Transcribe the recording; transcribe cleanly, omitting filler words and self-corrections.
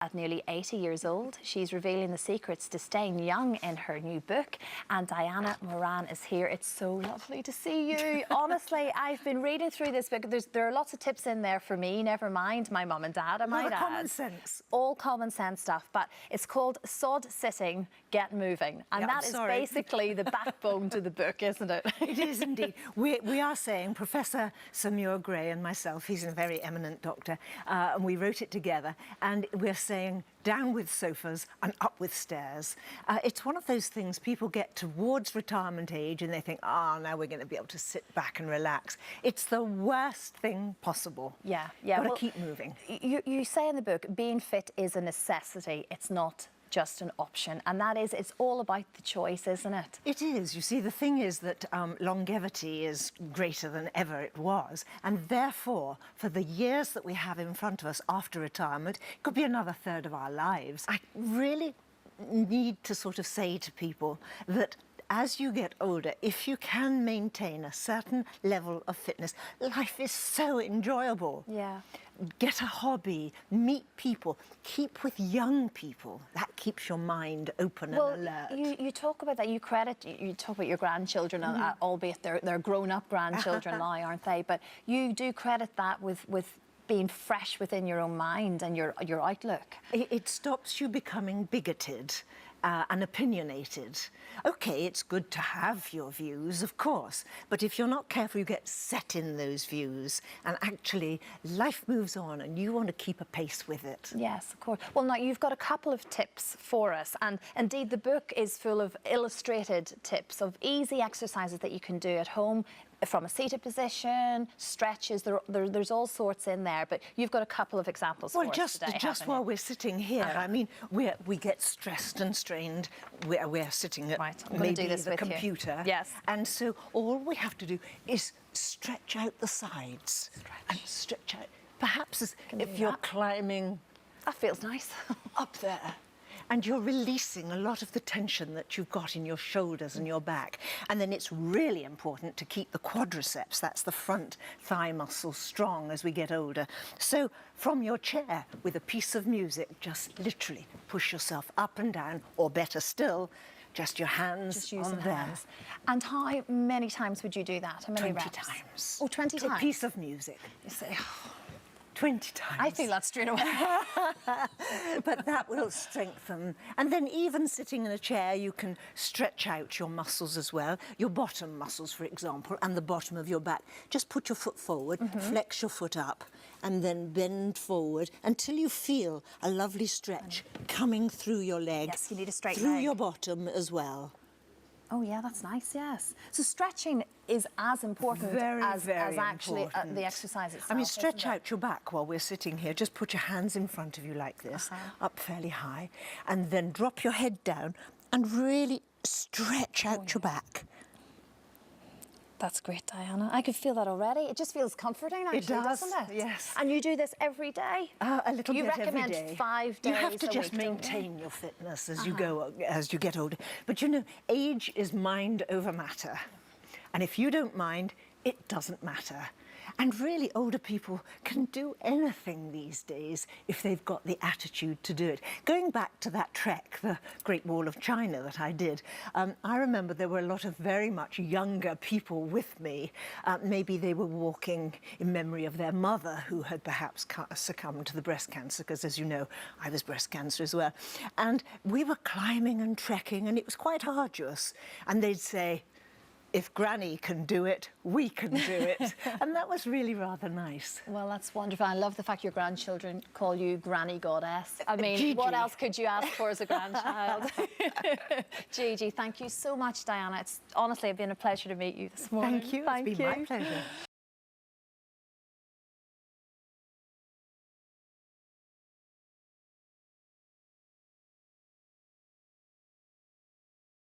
At nearly 80 years old, she's revealing the secrets to staying young in her new book. And Diana Moran is here. It's so lovely to see you. Honestly, I've been reading through this book. There are lots of tips in there for me, never mind my mum and dad, I might add. Common sense. All common sense stuff. But it's called Sod Sitting, Get Moving. And that is basically the backbone to the book, isn't it? It is indeed. We are saying, Professor Samuel Gray and myself, he's a very eminent doctor, and we wrote it together, and we're saying down with sofas and up with stairs. It's one of those things people get towards retirement age and they think, now we're going to be able to sit back and relax. It's the worst thing possible. Yeah. Gotta keep moving. You say in the book, being fit is a necessity. It's not just an option, and that is, it's all about the choice, isn't it? It is. You see, the thing is that longevity is greater than ever it was, and therefore, for the years that we have in front of us after retirement, it could be another third of our lives. I really need to sort of say to people that as you get older, if you can maintain a certain level of fitness, life is so enjoyable. Yeah. Get a hobby, meet people, keep with young people. That keeps your mind open and alert. You talk about that, you talk about your grandchildren, albeit they're grown-up grandchildren now, aren't they? But you do credit that with being fresh within your own mind and your outlook. It stops you becoming bigoted and opinionated. OK, it's good to have your views, of course, but if you're not careful, you get set in those views, and actually life moves on and you want to keep a pace with it. Yes, of course. Well, now, you've got a couple of tips for us, and indeed the book is full of illustrated tips of easy exercises that you can do at home, from a seated position, stretches, there's all sorts in there, but you've got a couple of examples for us today. Just while we're sitting here, I mean, we get stressed and strained. We're sitting at maybe the computer. Yes. And so all we have to do is stretch out the sides. And stretch out. Perhaps if you're climbing... That feels nice. Up there. And you're releasing a lot of the tension that you've got in your shoulders and your back. And then it's really important to keep the quadriceps, that's the front thigh muscle, strong as we get older. So from your chair, with a piece of music, just literally push yourself up and down, or better still, just your hands just using on there. Hands. And how many times would you do that? How many 20 reps? times. Oh, 20 times? A piece of music. You say, 20 times. I feel that straight away. But that will strengthen. And then even sitting in a chair, you can stretch out your muscles as well, your bottom muscles, for example, and the bottom of your back. Just put your foot forward, flex your foot up, and then bend forward until you feel a lovely stretch coming through your leg. Yes, you need a straight leg. Through your bottom as well. Oh, yeah, that's nice, yes. So stretching is as important as actually the exercise itself. I mean, stretch out your back while we're sitting here. Just put your hands in front of you like this, up fairly high, and then drop your head down and really stretch out your back. That's great, Diana. I can feel that already. It just feels comforting, actually, doesn't it? Yes. And you do this every day? A little bit every day. You recommend 5 days You have to just maintain your fitness as you go, as you get older. But you know, age is mind over matter. And if you don't mind, it doesn't matter. And really, older people can do anything these days if they've got the attitude to do it. Going back to that trek, the Great Wall of China that I did, I remember there were a lot of very much younger people with me. Maybe they were walking in memory of their mother who had perhaps succumbed to the breast cancer, because as you know, I was breast cancer as well. And we were climbing and trekking, and it was quite arduous. And they'd say, if Granny can do it, we can do it. And that was really rather nice. Well, that's wonderful. I love the fact your grandchildren call you Granny Goddess. I mean, Gigi. What else could you ask for as a grandchild? Gigi, thank you so much, Diana. It's honestly been a pleasure to meet you this morning. Thank you. It's been my pleasure.